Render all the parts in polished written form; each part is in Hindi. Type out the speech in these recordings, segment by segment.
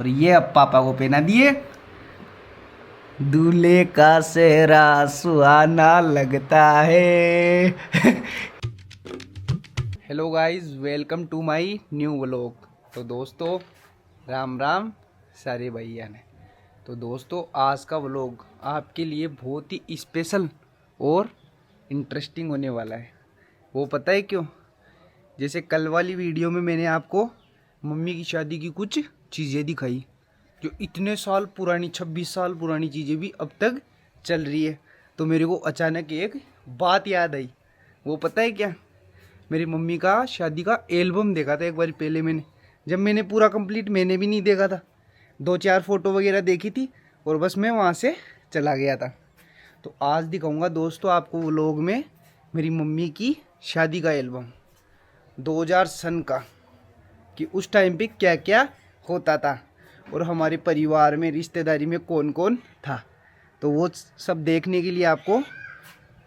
और ये अब पापा को पहना दिए। दूल्हे का सेहरा सुहाना लगता है। Hello guys, welcome to my new vlog. तो दोस्तों राम राम सारे भैया ने। तो दोस्तों आज का व्लॉग आपके लिए बहुत ही स्पेशल और इंटरेस्टिंग होने वाला है। वो पता है क्यों? जैसे कल वाली वीडियो में मैंने आपको मम्मी की शादी की कुछ चीज़ें दिखाई, जो इतने साल पुरानी 26 साल पुरानी चीज़ें भी अब तक चल रही है। तो मेरे को अचानक एक बात याद आई। वो पता है क्या? मेरी मम्मी का शादी का एल्बम देखा था एक बार पहले मैंने। जब मैंने पूरा कंप्लीट मैंने भी नहीं देखा था, 2-4 फ़ोटो वगैरह देखी थी और बस मैं वहाँ से चला गया था। तो आज दिखाऊंगा दोस्तों आपको व्लॉग में मेरी मम्मी की शादी का एल्बम 2000 सन का, कि उस टाइम पे क्या क्या होता था और हमारे परिवार में रिश्तेदारी में कौन कौन था। तो वो सब देखने के लिए आपको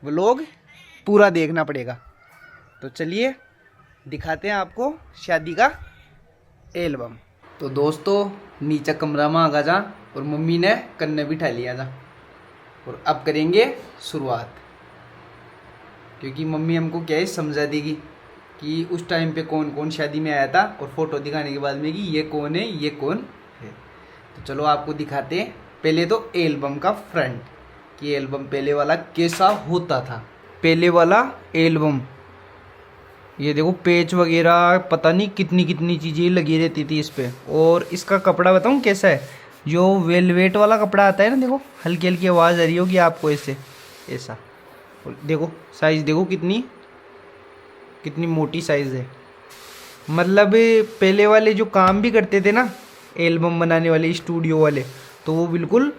व्लॉग पूरा देखना पड़ेगा। तो चलिए दिखाते हैं आपको शादी का एल्बम। तो दोस्तों नीचे कमरा में आ जा और मम्मी ने कन्ने बिठा लिया था और अब करेंगे शुरुआत, क्योंकि मम्मी हमको क्या है समझा देगी कि उस टाइम पे कौन कौन शादी में आया था और फोटो दिखाने के बाद में कि ये कौन है ये कौन है। तो चलो आपको दिखाते हैं पहले तो एल्बम का फ्रंट, कि एल्बम पहले वाला कैसा होता था। पहले वाला एल्बम ये देखो, पेज वगैरह पता नहीं कितनी कितनी चीज़ें लगी रहती थी इस पे। और इसका कपड़ा बताऊँ कैसा है? जो वेलवेट वाला कपड़ा आता है ना, देखो हल्की हल्की आवाज़ आ रही होगी आपको ऐसे ऐसा। और देखो साइज़ देखो कितनी कितनी मोटी साइज़ है। मतलब पहले वाले जो काम भी करते थे ना एल्बम बनाने वाले स्टूडियो वाले, तो वो बिल्कुल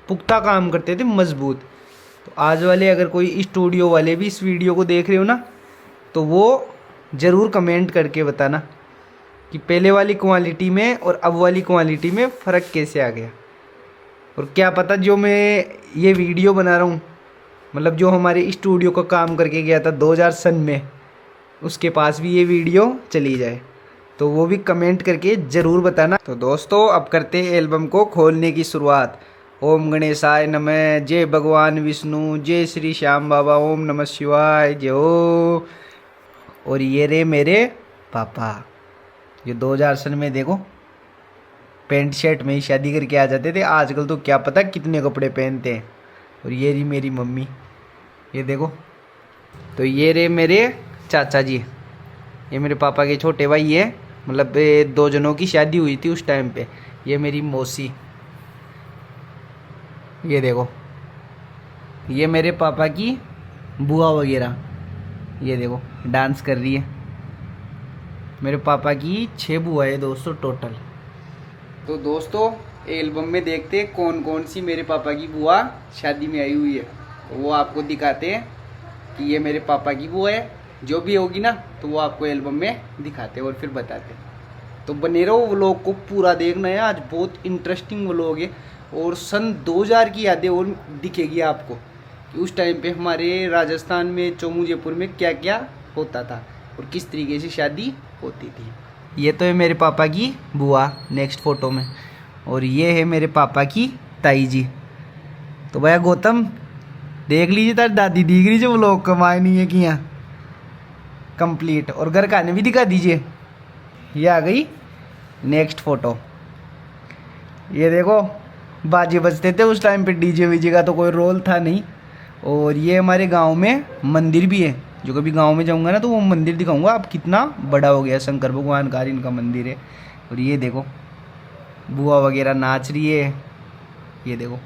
पुख्ता काम करते थे, मजबूत। तो आज वाले अगर कोई स्टूडियो वाले भी इस वीडियो को देख रहे हो ना, तो वो ज़रूर कमेंट करके बताना कि पहले वाली क्वालिटी में और अब वाली क्वालिटी में फ़र्क कैसे आ गया। और क्या पता जो मैं ये वीडियो बना रहा हूँ, मतलब जो हमारे स्टूडियो का काम करके गया था 2000 सन में, उसके पास भी ये वीडियो चली जाए। तो वो भी कमेंट करके ज़रूर बताना। तो दोस्तों अब करते हैं एल्बम को खोलने की शुरुआत। ओम गणेशाय नमः, जय भगवान विष्णु, जय श्री श्याम बाबा, ओम नमः शिवाय, जय हो। और ये रे मेरे पापा, ये 2000 सन में देखो पैंट शर्ट में ही शादी करके आ जाते थे। आजकल तो क्या पता कितने कपड़े पहनते हैं। और ये रही मेरी मम्मी, ये देखो। तो ये रे मेरे चाचा जी, ये मेरे पापा के छोटे भाई है, मतलब 2 जनों की शादी हुई थी उस टाइम पे। ये मेरी मौसी, ये देखो। ये मेरे पापा की बुआ वगैरह, ये देखो डांस कर रही है। मेरे पापा की 6 बुआ है दोस्तों टोटल। तो दोस्तों एल्बम में देखते हैं कौन कौन सी मेरे पापा की बुआ शादी में आई हुई है। तो वो आपको दिखाते हैं कि ये मेरे पापा की बुआ है। जो भी होगी ना तो वो आपको एल्बम में दिखाते हैं और फिर बताते हैं। तो बने रहो व्लॉग को पूरा देखना है, आज बहुत इंटरेस्टिंग व्लॉग है। और सन 2000 की यादें और दिखेगी आपको कि उस टाइम पे हमारे राजस्थान में चौमू जयपुर में क्या क्या होता था और किस तरीके से शादी होती थी। ये तो है मेरे पापा की बुआ नेक्स्ट फोटो में, और ये है मेरे पापा की ताई जी। तो भैया गौतम देख लीजिए, तारी दादी दिख रही जो व्लॉग कमाए नहीं है किया कंप्लीट। और घर का भी दिखा दीजिए। ये आ गई नेक्स्ट फोटो। ये देखो बाजे बजते थे उस टाइम पे, डीजे वीजे का तो कोई रोल था नहीं। और ये हमारे गांव में मंदिर भी है, जो कभी गांव में जाऊंगा ना तो वो मंदिर दिखाऊंगा आप, कितना बड़ा हो गया। शंकर भगवान का इनका मंदिर है। और ये देखो बुआ वगैरह नाच रही है, ये देखो।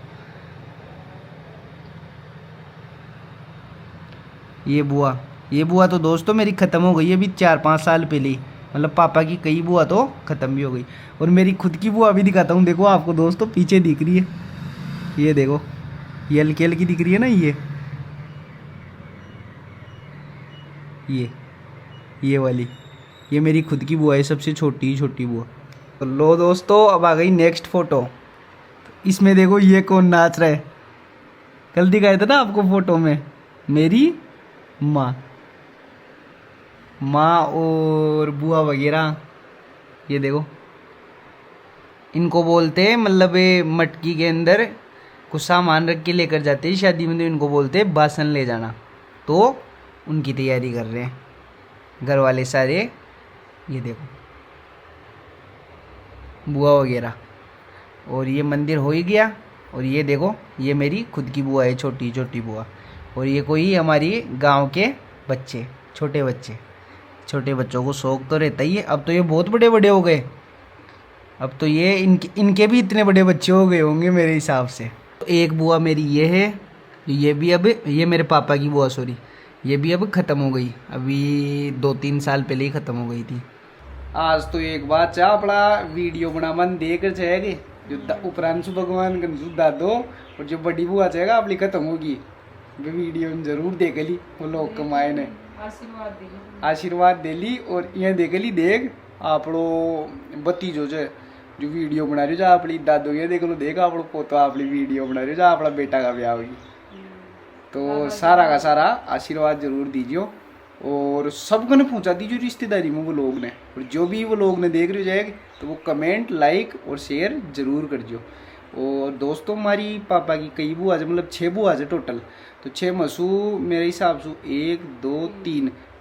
ये बुआ तो दोस्तों मेरी ख़त्म हो गई है अभी 4-5 साल पहले ही। मतलब पापा की कई बुआ तो ख़त्म भी हो गई। और मेरी खुद की बुआ भी दिखाता हूँ, देखो आपको दोस्तों पीछे दिख रही है, ये देखो। ये हल्की हल्की दिख रही है ना, ये वाली, ये मेरी खुद की बुआ है, सबसे छोटी छोटी बुआ। तो लो दोस्तों अब आ गई नेक्स्ट फ़ोटो। इसमें देखो ये कौन नाच रहा है, कल दिखाया था ना आपको फ़ोटो में, मेरी माँ और बुआ वगैरह। ये देखो इनको बोलते हैं, मतलब ये मटकी के अंदर कुछ सामान रख के लेकर जाते हैं शादी में, तो इनको बोलते हैं बासन ले जाना। तो उनकी तैयारी कर रहे हैं घर वाले सारे। ये देखो बुआ वगैरह, और ये मंदिर हो ही गया। और ये देखो ये मेरी खुद की बुआ है, छोटी छोटी बुआ। और ये कोई हमारी गांव के बच्चे, छोटे बच्चे। छोटे बच्चों को शौक तो रहता ही है। अब तो ये बहुत बड़े बड़े हो गए, अब तो ये इनके भी इतने बड़े बच्चे हो गए होंगे मेरे हिसाब से। तो एक बुआ मेरी ये है, ये भी अब, ये मेरे पापा की बुआ सॉरी, ये भी अब ख़त्म हो गई, अभी 2-3 साल पहले ही ख़त्म हो गई थी। आज तो एक बात चाह अपना वीडियो बना मन देकर चाहेगी जो उपरांशु भगवान गंजू दादो, और जो बड़ी बुआ चाहेगा अपनी खत्म होगी, वे वीडियो जरूर देख ली। वो लोग कमाए ने आशीर्वाद दे ली। और ये देख ली, देख आपड़ो भतीजो जो वीडियो बना रही हो, जा अपनी दादो ये देख लो, देख आपड़ो पोतो अपनी वीडियो बना रही हो, जा अपना बेटा का ब्याह होगी। तो सारा का सारा आशीर्वाद जरूर दीजिए, और सबको ने पहुंचा दीजिए रिश्तेदारी में वो लोग ने। और जो भी वो लोग ने देख रहे जाएगी तो वो कमेंट, लाइक और शेयर जरूर कर दियो। और दोस्तों हमारी पापा की कई बुआ है, मतलब 6 बुआ है टोटल। तो 6 मसू मेरे हिसाब से 1 2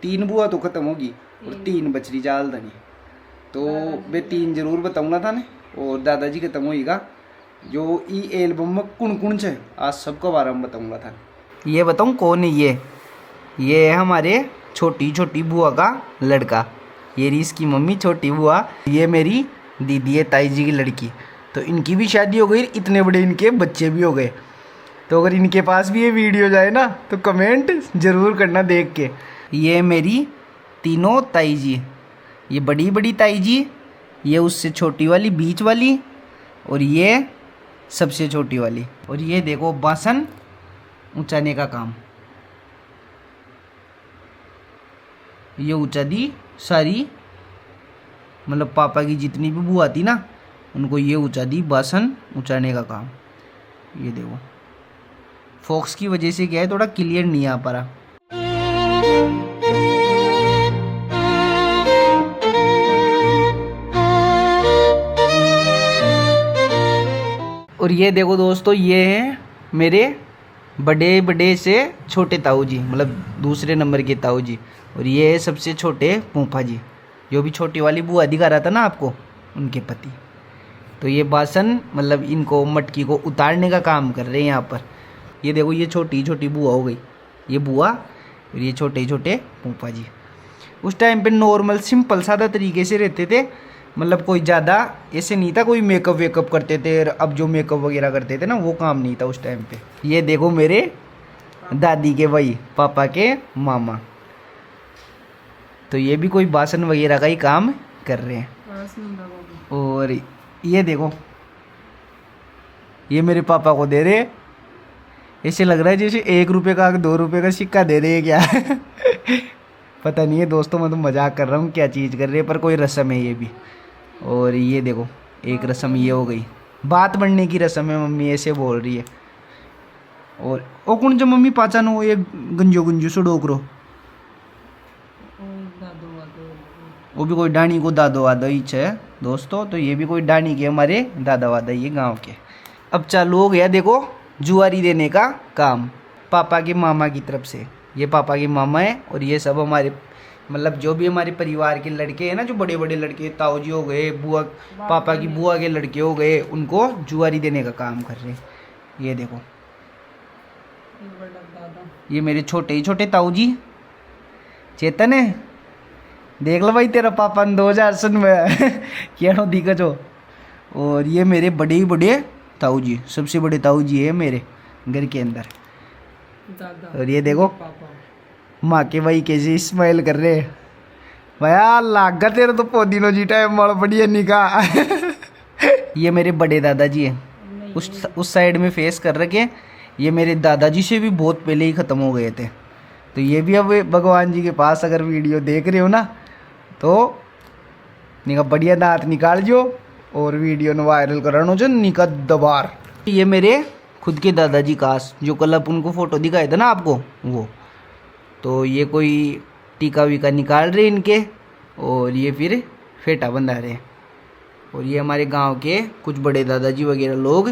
3 बुआ तो ख़त्म होगी, और 3 बचरी जाल धनी। तो वे 3 जरूर बताऊँगा था ने। और दादाजी खत्म होएगा जो ई एल्बम में कुण कुण है, आज सबका बारे में बताऊँगा था। ये बताऊँ कौन है ये है हमारे छोटी छोटी बुआ का लड़का। ये रही इसकी मम्मी छोटी बुआ। ये मेरी दीदी है, ताई जी की लड़की। तो इनकी भी शादी हो गई, इतने बड़े इनके बच्चे भी हो गए। तो अगर इनके पास भी ये वीडियो जाए ना तो कमेंट ज़रूर करना देख के। ये मेरी तीनों ताई जी, ये बड़ी बड़ी ताई जी, ये उससे छोटी वाली, बीच वाली, और ये सबसे छोटी वाली। और ये देखो बासन ऊंचाने का काम, ये ऊंचा दी सारी, मतलब पापा की जितनी भी बुआ थी ना उनको ये ऊंचा दी बासन ऊंचाने का काम। ये देखो फोक्स की वजह से क्या है, थोड़ा क्लियर नहीं आ पा रहा। और ये देखो दोस्तों, ये हैं मेरे बड़े बड़े से छोटे ताऊ जी, मतलब दूसरे नंबर के ताऊ जी। और ये है सबसे छोटे फूफा जी, जो भी छोटी वाली बुआ दिखा रहा था ना आपको, उनके पति। तो ये बासन मतलब इनको मटकी को उतारने का काम कर रहे हैं यहाँ पर। ये देखो ये छोटी छोटी बुआ हो गई, ये बुआ, और ये छोटे छोटे फूफा जी। उस टाइम पे नॉर्मल सिंपल सादा तरीके से रहते थे, मतलब कोई ज़्यादा ऐसे नहीं था, कोई मेकअप वेकअप करते थे। अब जो मेकअप वगैरह करते थे ना वो काम नहीं था उस टाइम पे। ये देखो मेरे दादी के भाई, पापा के मामा, तो ये भी कोई बासन वगैरह का ही काम कर रहे हैं। और ये देखो ये मेरे पापा को दे रहे, ऐसे लग रहा है जैसे 1 रुपये का 2 रुपये का सिक्का दे रहे हैं क्या। पता नहीं है दोस्तों, मैं तो मजाक कर रहा हूँ क्या चीज़ कर रहे हैं, पर कोई रस्म है ये भी। और ये देखो एक रस्म ये हो गई, बात बढ़ने की रस्म है, मम्मी ऐसे बोल रही है। और ओ कौन जो मम्मी पाचा नो ये गंजो गंजो सो डोकरो, वो भी कोई डाणी को दादो वादा ही है दोस्तों। तो ये भी कोई डाणी के हमारे दादा वादा ये गांव के। अब चालू हो गया देखो जुआरी देने का काम पापा के मामा की तरफ से। ये पापा के मामा है, और ये सब हमारे मतलब जो भी हमारे परिवार के लड़के हैं ना, जो बड़े बड़े लड़के, ताऊ जी हो गए, बुआ पापा की बुआ के लड़के हो गए, उनको जुआरी देने का काम कर रहे हैं। ये देखो ये मेरे छोटे ही छोटे ताऊ जी। चेतन है, देख लो भाई तेरा पापा 2000 सन में क्या दिक्कत हो। और ये मेरे बड़े ही बड़े ताऊ जी, सबसे बड़े ताऊ जी है मेरे घर के अंदर। और ये देखो माँ के भाई कैसे स्माइल कर रहे हैं, भैया लागा तेरा तो पोदिनो जी टाइम बड़ा बढ़िया निकाह। ये मेरे बड़े दादाजी हैं, उस साइड में फेस कर रखे। ये मेरे दादाजी से भी बहुत पहले ही ख़त्म हो गए थे। तो ये भी अब भगवान जी के पास अगर वीडियो देख रहे हो ना तो निका बढ़िया दांत निकाल जो और वीडियो ने वायरल करानो जो निका दबार। ये मेरे खुद के दादाजी काश, जो कल अपन उनको फ़ोटो दिखाए थे ना आपको, वो तो ये कोई टीका वीका निकाल रहे इनके, और ये फिर फेटा बंधा रहे। और ये हमारे गांव के कुछ बड़े दादाजी वगैरह लोग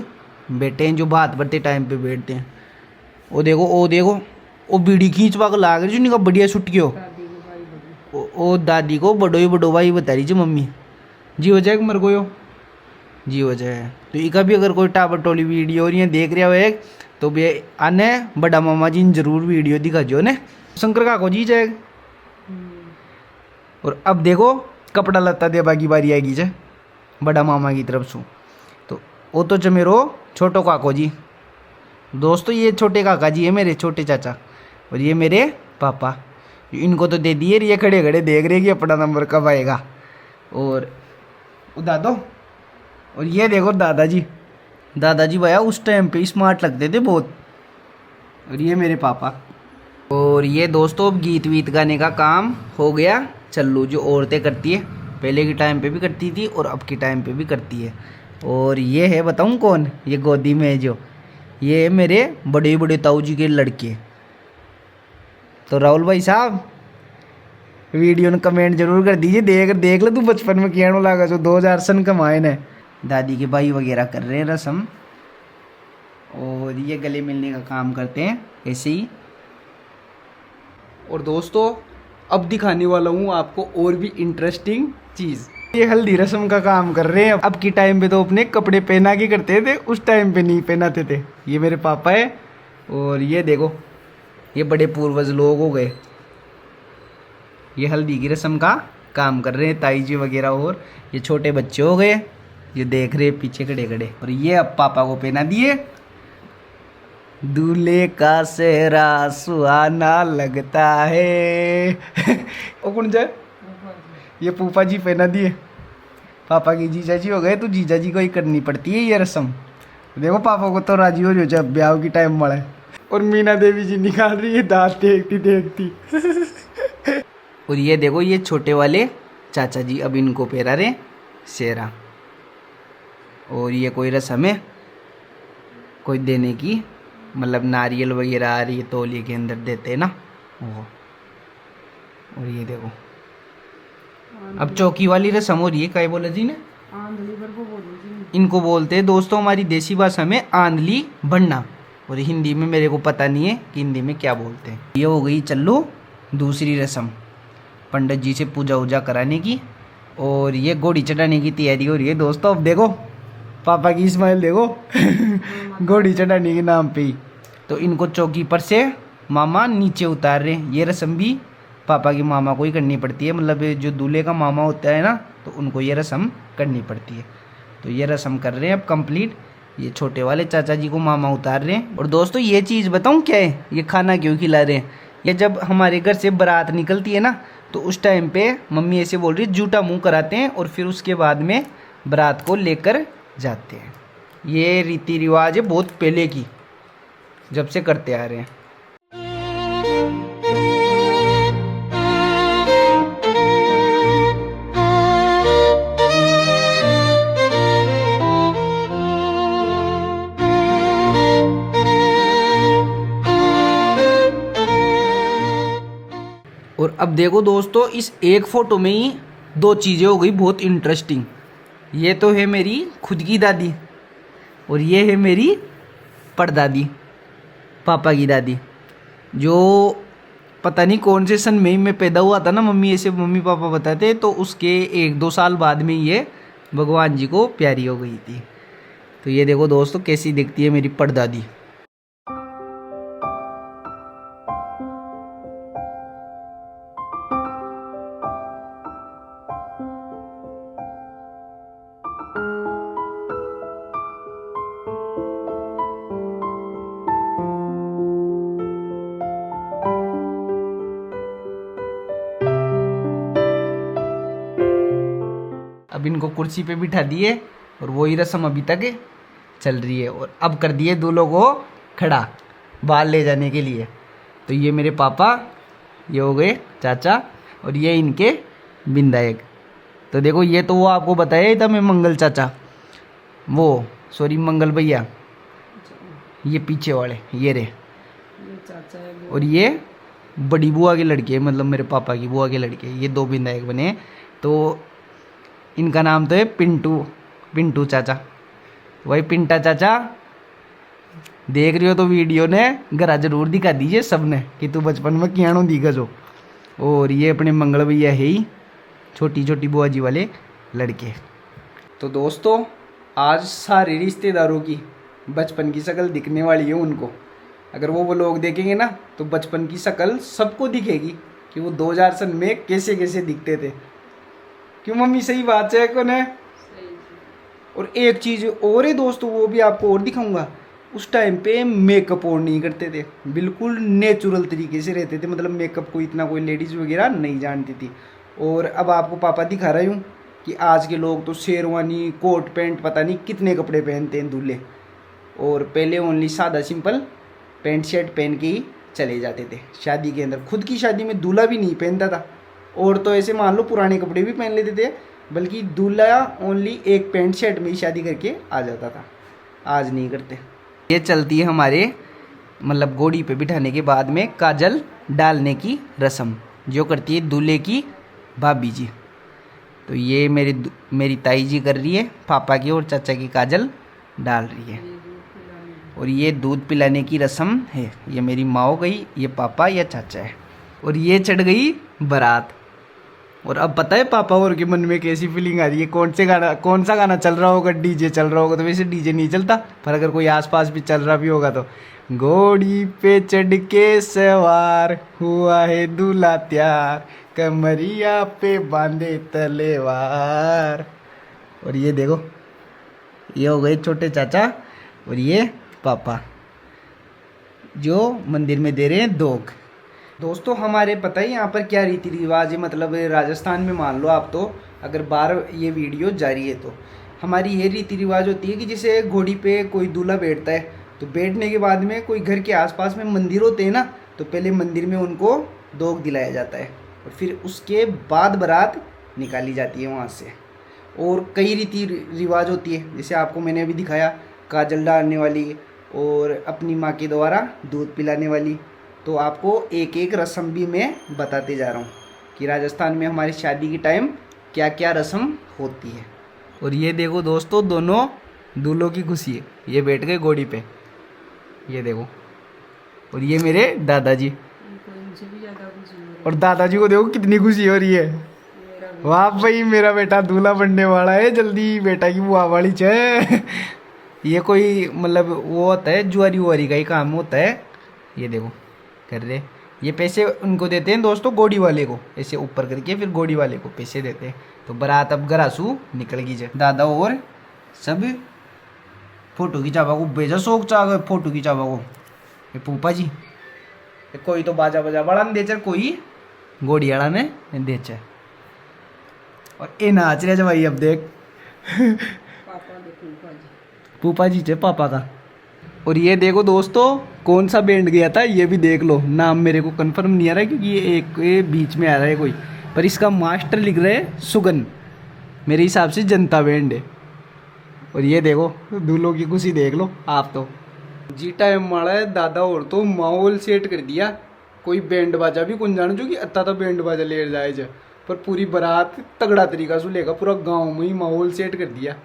बैठे हैं जो बात करते टाइम पे बैठते हैं। वो देखो वो बीड़ी खींचवा कर लाग रही जो बढ़िया छुट्टी हो। ओ दादी को बड़ो भाई बता रही जो मम्मी जी हो जाए मर गयो जी हो जाए। तो इका भी अगर कोई टाबर टोली वीडियो और ये देख रहा हो तो भी आने बड़ा मामा जी जरूर वीडियो दिखा जो ने शंकर का को जी जाएगा। और अब देखो कपड़ा लत्ता दे बाकी बारी आएगी जे बड़ा मामा की तरफ से। तो वो तो जो मेरो छोटो काको जी दोस्तों, ये छोटे काका जी है मेरे छोटे चाचा और ये मेरे पापा। इनको तो दे दिए, ये खड़े खड़े देख रहे कि अपना नंबर कब आएगा। और दादो और ये देखो दादाजी भैया उस टाइम पे स्मार्ट लगते थे बहुत। और ये मेरे पापा। और ये दोस्तों अब गीत वीत गाने का काम हो गया चल्लू, जो औरतें करती है पहले के टाइम पे भी करती थी और अब के टाइम पे भी करती है। और ये है बताऊं कौन, ये गोदी में है जो, ये मेरे बड़े बड़े ताऊ जी के लड़के। तो राहुल भाई साहब वीडियो में कमेंट जरूर कर दीजिए, देख ले तू बचपन में क्या लगा जो 2000 सन कमाए ने। दादी के भाई वगैरह कर रहे हैं रस्म और ये गले मिलने का काम करते हैं ऐसे ही। और दोस्तों अब दिखाने वाला हूँ आपको और भी इंटरेस्टिंग चीज़। ये हल्दी रस्म का काम कर रहे हैं। अब की टाइम पे तो अपने कपड़े पहना के करते थे, उस टाइम पे नहीं पहनाते थे। ये मेरे पापा है और ये देखो ये बड़े पूर्वज लोग हो गए, ये हल्दी की रस्म का काम कर रहे हैं ताई जी वगैरह। और ये छोटे बच्चे हो गए, ये देख रहे पीछे खड़े खड़े। और ये अब पापा को पहना दिए। दूल्हे का सेहरा सुहाना लगता है ओ कौन जाए, ये फूफा जी पहना दिए। पापा की जीजा जी हो गए, तो जीजा जी को ही करनी पड़ती है ये रस्म। देखो पापा को तो राजी हो जब ब्याह की टाइम बढ़े। और मीना देवी जी निकाल रही है दांत देखती और ये देखो ये छोटे वाले चाचा जी अब इनको पहरा रहे सेहरा। और ये कोई रस्म है कोई देने की, मतलब नारियल वगैरह आ रही है तौलिए के अंदर देते हैं ना वो। और ये देखो अब चौकी वाली रस्म हो रही है। क्या बोला जी ने, इनको बोलते हैं दोस्तों हमारी देसी भाषा में आंधली बनना, और हिंदी में मेरे को पता नहीं है कि हिंदी में क्या बोलते हैं। ये हो गई चलो दूसरी रस्म पंडित जी से पूजा वूजा कराने की। और ये घोड़ी चढ़ाने की तैयारी हो रही है दोस्तों। अब देखो पापा की स्माइल देखो घोड़ी चढ़ाने के नाम पे ही। तो इनको चौकी पर से मामा नीचे उतार रहे हैं। ये रस्म भी पापा की मामा को ही करनी पड़ती है, मतलब जो दूल्हे का मामा होता है ना तो उनको ये रस्म करनी पड़ती है। तो ये रस्म कर रहे हैं अब कंप्लीट। ये छोटे वाले चाचा जी को मामा उतार रहे हैं। और दोस्तों ये चीज़ बताऊँ क्या है, ये खाना क्यों खिला रहे हैं। ये जब हमारे घर से बारात निकलती है ना तो उस टाइम पे मम्मी ऐसे बोल रही है जूठा मुँह कराते हैं और फिर उसके बाद में बारात को लेकर जाते हैं। ये रीति रिवाज है बहुत पहले की, जब से करते आ रहे हैं। और अब देखो दोस्तों इस एक फोटो में ही दो चीज़ें हो गई बहुत इंटरेस्टिंग। ये तो है मेरी खुद की दादी और ये है मेरी परदादी पापा की दादी, जो पता नहीं कौन से सन में पैदा हुआ था ना, मम्मी पापा बताते, तो उसके 1-2 साल बाद में ये भगवान जी को प्यारी हो गई थी। तो ये देखो दोस्तों कैसी दिखती है मेरी परदादी। अब इनको कुर्सी पे बिठा दिए और वही रस्म अभी तक चल रही है। और अब कर दिए दूल्हों को खड़ा बाल ले जाने के लिए। तो ये मेरे पापा, ये हो गए चाचा और ये इनके विधायक। तो देखो ये तो वो आपको बताया ही था मैं मंगल चाचा, वो सॉरी मंगल भैया, ये पीछे वाले ये रे चाचा है। और ये बड़ी बुआ के लड़के, मतलब मेरे पापा की बुआ के लड़के, ये 2 विधायक बने। तो इनका नाम तो है पिंटू, पिंटू चाचा। वही पिंटा चाचा, देख रही हो तो वीडियो ने घर जरूर दिखा दीजिए सबने कि तू बचपन में कियाणो दिखा जो। और ये अपने मंगल भैया है ही, छोटी छोटी बुआ जी वाले लड़के। तो दोस्तों आज सारे रिश्तेदारों की बचपन की शक्ल दिखने वाली है उनको। अगर वो लोग देखेंगे ना तो बचपन की शक्ल सबको दिखेगी कि वो 2000 सन में कैसे कैसे दिखते थे। क्यों मम्मी, सही बात है कौन है? और एक चीज़ और है दोस्तों, वो भी आपको और दिखाऊंगा। उस टाइम पे मेकअप और नहीं करते थे, बिल्कुल नेचुरल तरीके से रहते थे। मतलब मेकअप को इतना कोई लेडीज़ वगैरह नहीं जानती थी। और अब आपको पापा दिखा रहा हूँ कि आज के लोग तो शेरवानी, कोट पैंट, पता नहीं कितने कपड़े पहनते हैं दूल्हे। और पहले ओनली सादा सिंपल पैंट शर्ट पहन के ही चले जाते थे शादी के अंदर। खुद की शादी में दूल्हा भी नहीं पहनता था। और तो ऐसे मान लो पुराने कपड़े भी पहन लेते थे, बल्कि दूल्हा ओनली एक पैंट शर्ट में ही शादी करके आ जाता था। आज नहीं करते। ये चलती है हमारे मतलब घोड़ी पे बिठाने के बाद में काजल डालने की रस्म, जो करती है दूल्हे की भाभी जी। तो ये मेरी ताई जी कर रही है, पापा की और चाचा की काजल डाल रही है। और ये दूध पिलाने की रस्म है। ये मेरी माँ हो गई, ये पापा या चाचा है। और ये चढ़ गई बारात। और अब पता है पापा और के मन में कैसी फीलिंग आ रही है। कौन सा गाना चल रहा होगा? डीजे चल रहा होगा। तो वैसे डीजे नहीं चलता, पर अगर कोई आसपास भी चल रहा भी होगा तो घोड़ी पे चढ़ के सवार हुआ है दूल्हा तैयार, कमरिया पे बांधे तलेवार। और ये देखो, ये हो गए छोटे चाचा और ये पापा, जो मंदिर में दे रहे हैं दोग। दोस्तों हमारे पता है यहाँ पर क्या रीति रिवाज है। मतलब राजस्थान में मान लो आप, तो अगर बाहर ये वीडियो जारी है तो हमारी ये रीति रिवाज होती है कि जैसे घोड़ी पे कोई दूल्हा बैठता है, तो बैठने के बाद में कोई घर के आसपास में मंदिर होते हैं ना, तो पहले मंदिर में उनको दोग दिलाया जाता है और फिर उसके बाद बारात निकाली जाती है वहाँ से। और कई रीति रिवाज होती है, जैसे आपको मैंने अभी दिखाया काजल डालने वाली और अपनी माँ के द्वारा दूध पिलाने वाली। तो आपको एक एक रस्म भी मैं बताते जा रहा हूँ कि राजस्थान में हमारी शादी के टाइम क्या क्या रस्म होती है। और ये देखो दोस्तों, दोनों दूल्हों की खुशी है, ये बैठ गए घोड़ी पे, ये देखो। और ये मेरे दादाजी, और दादाजी को देखो कितनी खुशी हो रही है। वाह भाई, मेरा बेटा दूल्हा बनने वाला है, जल्दी बेटा की बुआ वाली चाहे। ये कोई मतलब वो होता है, जुआरी वुआरी का ही काम होता है। ये देखो कर रहे, ये पैसे उनको देते हैं दोस्तों घोड़ी वाले को, ऐसे ऊपर करके फिर घोड़ी वाले को पैसे देते हैं। तो बारात अब गरासू निकल गई जाए। दादा और सब फोटो खिंचावा को भेजा, शौक चाह फोटो खिंचावा को। ये फूफा जी, कोई तो बाजा बाजा बड़ा ने देचर, कोई घोड़ी वाला ने देचर। और ये नाच रहे भाई, अब देख फूफा जी चे पापा का। और ये देखो दोस्तों कौन सा बैंड गया था, ये भी देख लो। नाम मेरे को कंफर्म नहीं आ रहा है क्योंकि ये बीच में आ रहा है कोई, पर इसका मास्टर लिख रहे हैं सुगन, मेरे हिसाब से जनता बैंड है। और ये देखो दूल्हों की खुशी देख लो आप। तो जी टाइम वाला है दादा, और तो माहौल सेट कर दिया। कोई बैंड बाजा भी कौन जाने जो कि अत्ता तो बैंड बाजा ले जाए जा, पर पूरी बारात तगड़ा तरीका से लेगा, पूरा गाँव में ही माहौल सेट कर दिया।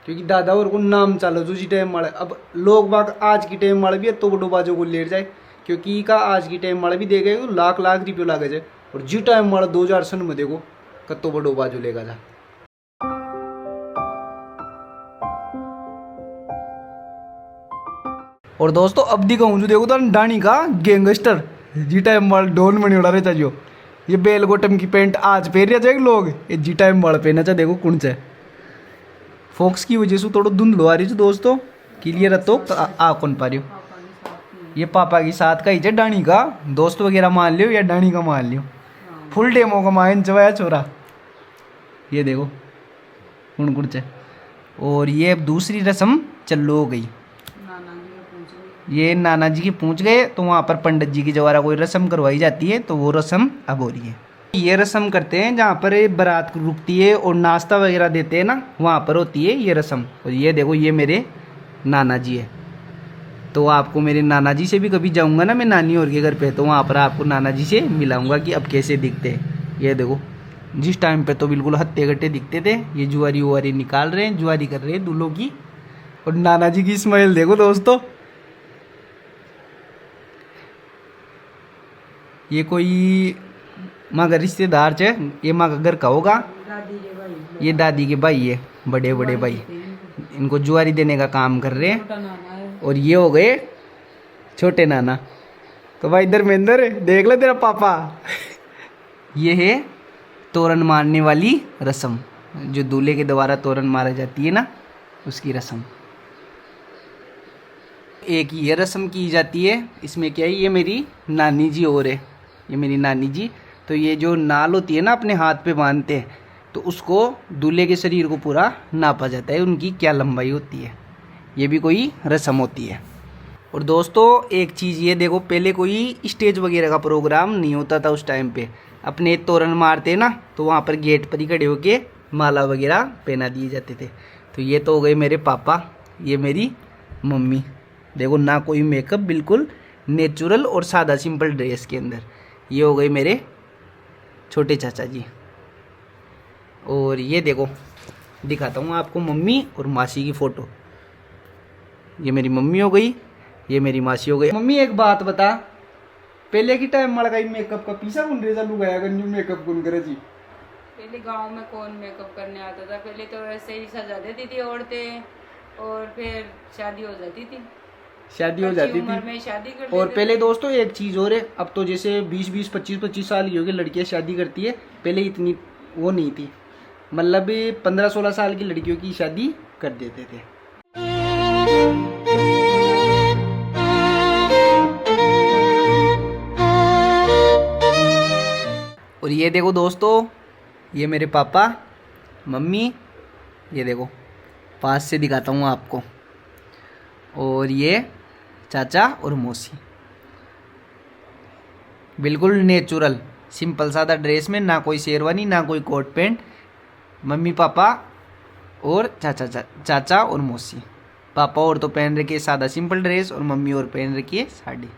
क्योंकि दादा और को नाम चलो जो जी टाइम वाले। अब लोग बाग आज की टाइम वाले भी तो बड़ो बाजो को लेट जाए, क्योंकि का आज की टाइम वाले भी देखे तो लाख लाख रुपये लागे जाए। और जी टाइम वाला 2000 सन में देखो कत्तो बड़ो बाजो लेगा जा। और दोस्तों अब दिखाऊं जो देखो तो डानी का गैंगस्टर जी टाइम वाला डोन मनी उड़ा रहता जो। ये बेल बॉटम की पैंट आज पहन रहे जाए लोग, ये जी टाइम वाला पहना चाहे देखो कौन सा। फोक्स की वजह से थोड़ा धुंधलो आ रही है दोस्तों, क्लियर है तो आ कौन पा रही हो। ये पापा की साथ का ही है डानी का दोस्त वगैरह मान लियो या डानी का मान लियो, फुल डेमो का मान चवाया छोरा। ये देखो कौन कौन से। और ये दूसरी रस्म चलो हो गई, ये नाना जी की पूछ गए तो वहाँ पर पंडित जी की द्वारा कोई रस्म करवाई जाती है, तो वो रस्म अब हो रही है। ये रस्म करते हैं जहाँ पर बारात रुकती है और नाश्ता वगैरह देते हैं ना, वहाँ पर होती है ये रस्म। और ये देखो ये मेरे नाना जी है, तो आपको मेरे नाना जी से भी कभी जाऊँगा ना मैं नानी और के घर पे, तो वहाँ पर आपको नाना जी से मिलाऊंगा कि अब कैसे दिखते हैं। ये देखो जिस टाइम पे तो बिल्कुल हत्ते गट्टे दिखते थे। ये जुआरी उआरी निकाल रहे हैं, जुआरी कर रहे हैं दूल्हों की। और नाना जी की स्माइल देखो दोस्तों, ये कोई माँ का रिश्तेदार चे, ये माँ का घर का होगा। ये दादी के भाई है, बड़े बड़े भाई, इनको जुआरी देने का काम कर रहे हैं। और ये हो गए छोटे नाना। तो भाई धर्मेंद्र देख ले तेरा पापा। ये है तोरण मारने वाली रस्म, जो दूल्हे के द्वारा तोरण मारा जाती है ना, उसकी रस्म। एक ये रस्म की जाती है। इसमें क्या है, ये मेरी नानी जी और है, ये मेरी नानी जी। तो ये जो नाल होती है ना अपने हाथ पे बांधते हैं, तो उसको दूल्हे के शरीर को पूरा नापा जाता है, उनकी क्या लंबाई होती है। ये भी कोई रस्म होती है। और दोस्तों एक चीज़ ये देखो, पहले कोई स्टेज वगैरह का प्रोग्राम नहीं होता था उस टाइम पे। अपने तोरण मारते ना तो वहाँ पर गेट पर ही खड़े होके माला वगैरह पहना दिए जाते थे। तो ये तो हो गए मेरे पापा, ये मेरी मम्मी। देखो ना कोई मेकअप, बिल्कुल नेचुरल और सादा सिंपल ड्रेस के अंदर। ये हो गए मेरे छोटे चाचा जी। और ये देखो दिखाता हूँ आपको मम्मी और मासी की फ़ोटो। ये मेरी मम्मी हो गई, ये मेरी मासी हो गई। मम्मी एक बात बता, पहले की टाइम मड़गाई मेकअप का पीसा कौन रेजा लुगाया कर न्यू मेकअप कौन करे जी? पहले गांव में कौन मेकअप करने आता था? पहले तो ऐसे ही सजा देती थी औरतें, और फिर शादी हो जाती थी। शादी हो जाती उम्र थी में शादी कर और देते पहले थे। दोस्तों एक चीज़ और है, अब तो जैसे 20-20, 25-25 साल की होगी लड़कियां शादी करती है। पहले इतनी वो नहीं थी, मतलब 15-16 साल की लड़कियों की शादी कर देते थे। और ये देखो दोस्तों, ये मेरे पापा मम्मी, ये देखो पास से दिखाता हूँ आपको। और ये चाचा और मौसी, बिल्कुल नेचुरल सिंपल सादा ड्रेस में, ना कोई शेरवानी ना कोई कोट पैंट। मम्मी पापा और चाचा और मौसी। पापा और तो पहन रखी है सादा सिंपल ड्रेस, और मम्मी और पहन रखी है साड़ी।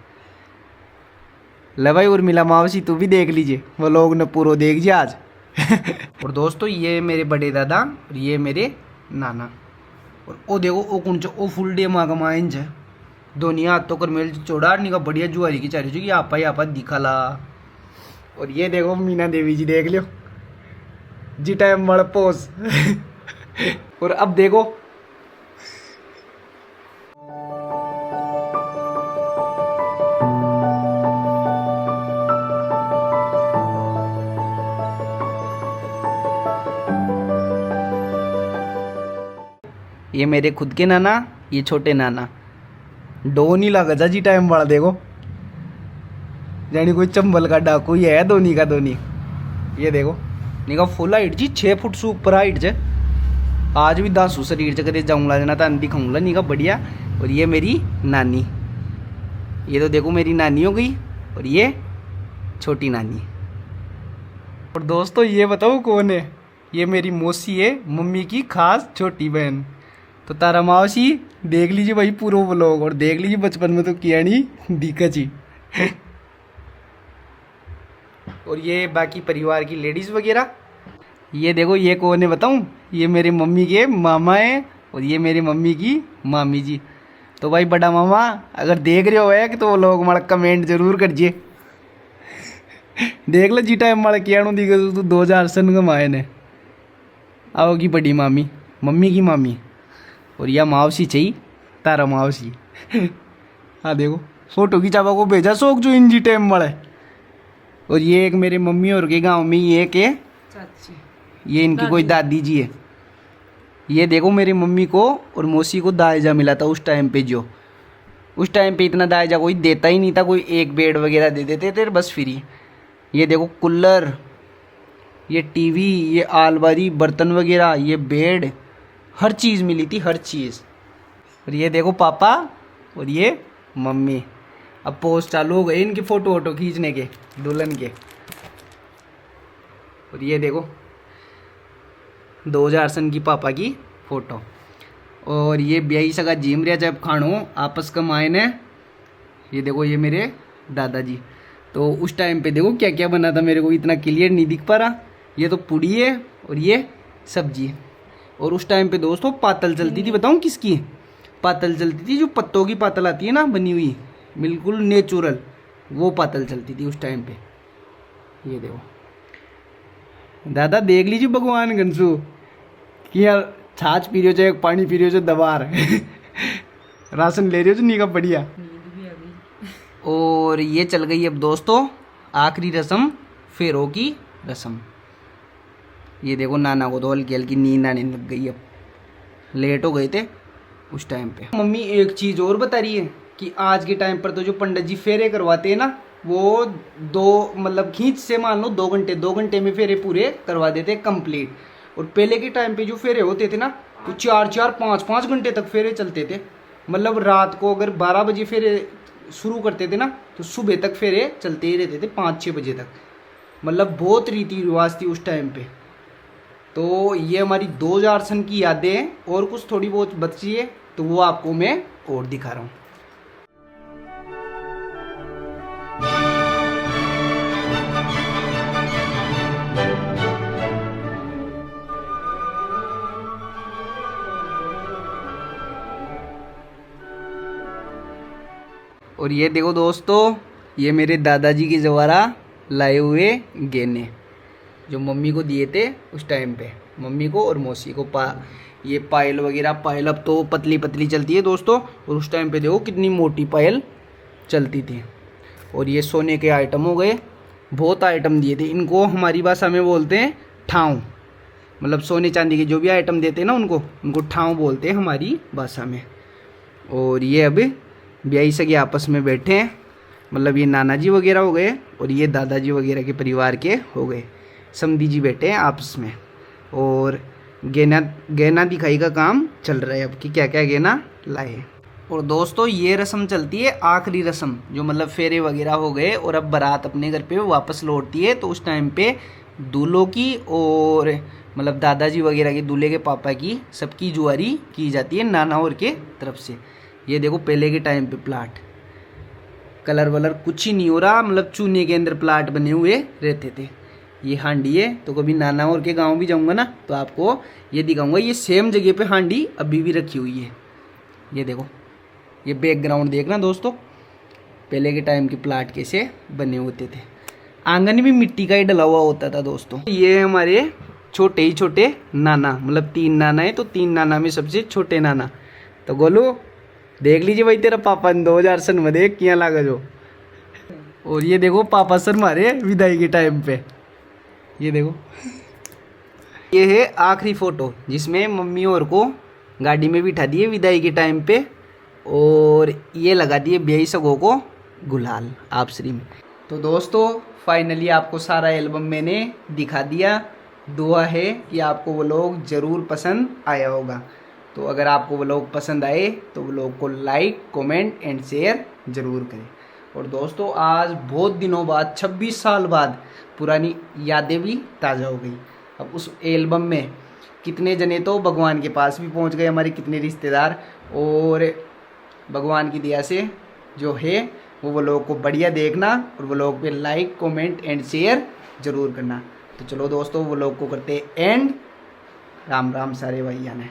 ले भाई और मिला मावसी, तू भी देख लीजिए, वो लोग न पूरा देख जी आज। और दोस्तों ये मेरे बड़े दादा और ये मेरे नाना। और ओ देखो ओ कौन ओ फुल डे माँ का माइन है, दोनिया हाथ तो कर मेल चौड़ानी का बढ़िया जुआरी की चारी कि आपा दिखाला। और ये देखो मीना देवी जी, देख लियो जी टाइम मड़ पोज। और अब देखो ये मेरे खुद के नाना, ये छोटे नाना। डोनी लगा जी टाइम वाला देखो, जानी कोई चंबल का डाकू ही है, धोनी का धोनी। ये देखो निका फुल हाइट जी, 6 फुट से ऊपर हाइट है। आज भी 10 शरीर च करे जाऊंगा जना तो दिखाऊंगा निका बढ़िया। और ये मेरी नानी, ये तो देखो मेरी नानी हो गई, और ये छोटी नानी। और दोस्तों ये बताओ कौन है? ये मेरी मौसी है, मम्मी की खास छोटी बहन। तो तारा मावसी देख लीजिए भाई पूरा व्लॉग, और देख लीजिए बचपन में तो किया नहीं दिक्कत ही। और ये बाकी परिवार की लेडीज़ वगैरह। ये देखो ये कौन है बताऊं? ये मेरे मम्मी के मामा हैं, और ये मेरी मम्मी की मामी जी। तो भाई बड़ा मामा अगर देख रहे हो है कि तो वो लोग हमारा कमेंट जरूर करिए। देख लो जी टाइम हमारा किया दिखे तो 2000 सन कमाए ने। आओगी बड़ी मामी, मम्मी की मामी। और यह मावसी चाहिए तारा मावसी। हाँ देखो फोटो खिंचावा को भेजा शौक जो इन जी टाइम वाला। और ये एक मेरे मम्मी और के गांव में ये एक है चाची, ये इनकी कोई दादी जी है। ये देखो मेरी मम्मी को और मौसी को दायजा मिला था उस टाइम पे, जो उस टाइम पे इतना दायजा कोई देता ही नहीं था, कोई एक बेड वगैरह दे देते थे बस फ्री। ये देखो कूलर, ये टीवी, ये आलमारी, बर्तन वगैरह, ये बेड, हर चीज़ मिली थी, हर चीज़। और ये देखो पापा और ये मम्मी। अब पोस्ट चालू हो गए इनकी फ़ोटो वोटो खींचने के दुल्हन के। और ये देखो 2000 सन की पापा की फ़ोटो। और ये ब्याई सगा जिम रहा जब खानो आपस का मायने। ये देखो ये मेरे दादाजी। तो उस टाइम पे देखो क्या क्या बना था, मेरे को इतना क्लियर नहीं दिख पा रहा, ये तो पूड़ी है और ये सब्जी है। और उस टाइम पे दोस्तों पातल चलती थी, बताऊँ किसकी? पातल चलती थी जो पत्तों की पातल आती है ना बनी हुई, बिल्कुल नेचुरल, वो पातल चलती थी उस टाइम पे। ये देखो दादा, देख लीजिए भगवान गंसू कि यार छाछ पी रहे हो चाहे पानी पी रहे हो, दबा रहे राशन ले रहे हो तो नहीं का बढ़िया। नींद भी आ गई। और ये चल गई अब दोस्तों आखिरी रस्म, फेरों की रस्म। ये देखो नाना को तो हल्की हल्की नींद आने लग गई, अब लेट हो गए थे उस टाइम पे। मम्मी एक चीज़ और बता रही है कि आज के टाइम पर तो जो पंडित जी फेरे करवाते हैं ना, वो दो मतलब खींच से मान लो 2 घंटे में फेरे पूरे करवा देते कंप्लीट। और पहले के टाइम पे जो फेरे होते थे ना, तो 4 5 घंटे तक फेरे चलते थे। मतलब रात को अगर 12 बजे फेरे शुरू करते थे ना, तो सुबह तक फेरे चलते ही रहते थे 5 6 बजे तक। मतलब बहुत रीति रिवाज थी उस टाइम पे। तो ये हमारी 2000 सन की यादें हैं, और कुछ थोड़ी बहुत बची है तो वो आपको मैं और दिखा रहा हूँ। और ये देखो दोस्तों, ये मेरे दादाजी के द्वारा लाए हुए गहने जो मम्मी को दिए थे उस टाइम पे, मम्मी को और मौसी को। ये पायल वगैरह, पायल अब तो पतली पतली चलती है दोस्तों, और उस टाइम पे देखो कितनी मोटी पायल चलती थी। और ये सोने के आइटम हो गए, बहुत आइटम दिए थे। इनको हमारी भाषा में बोलते हैं ठाव, मतलब सोने चांदी के जो भी आइटम देते हैं ना उनको ठाव बोलते हैं हमारी भाषा में। और ये अब ब्याई सगे आपस में बैठे हैं, मतलब ये नाना जी वगैरह हो गए और ये दादाजी वगैरह के परिवार के हो गए, समधी जी बैठे हैं आपस में। और गहना दिखाई का काम चल रहा है अब कि क्या क्या गहना लाए। और दोस्तों ये रस्म चलती है आखिरी रस्म, जो मतलब फेरे वगैरह हो गए और अब बारात अपने घर पे वापस लौटती है। तो उस टाइम पे दूल्हों की और मतलब दादाजी वगैरह के, दूल्हे के पापा की, सबकी जुआरी की जाती है नाना और के तरफ से। ये देखो पहले के टाइम पे प्लाट, कलर वलर कुछ ही नहीं हो रहा, मतलब चूने के अंदर प्लाट बने हुए रहते थे। ये हांडी है, तो कभी नाना और के गांव भी जाऊंगा ना तो आपको ये दिखाऊंगा। ये सेम जगह पे हांडी अभी भी रखी हुई है। ये देखो, ये बैकग्राउंड देखना दोस्तों, पहले के टाइम के प्लाट कैसे बने होते थे। आंगन भी मिट्टी का ही डला हुआ होता था दोस्तों। ये हमारे छोटे ही छोटे नाना, मतलब 3 नाना है तो 3 नाना में सबसे छोटे नाना। तो गोलू देख लीजिए भाई, तेरा पापा 2000 सन में देख किया लागा जो। और ये देखो पापा सर हमारे विदाई के टाइम पे, ये देखो। ये है आखिरी फोटो जिसमें मम्मी और को गाड़ी में बिठा दिए विदाई के टाइम पे, और ये लगा दिए ब्याई सगों को गुलाल आपसरी में। तो दोस्तों फाइनली आपको सारा एल्बम मैंने दिखा दिया। दुआ है कि आपको वो लोग ज़रूर पसंद आया होगा। तो अगर आपको वो लोग पसंद आए तो वो लोग को लाइक, कमेंट एंड शेयर ज़रूर करें। और दोस्तों आज बहुत दिनों बाद, 26 साल बाद पुरानी यादें भी ताज़ा हो गई। अब उस एल्बम में कितने जने तो भगवान के पास भी पहुंच गए, हमारे कितने रिश्तेदार, और भगवान की दया से जो है वो लोग को बढ़िया देखना और वो लोग पे लाइक, कमेंट एंड शेयर ज़रूर करना। तो चलो दोस्तों वो लोग को करते एंड। राम राम सारे भैया ने।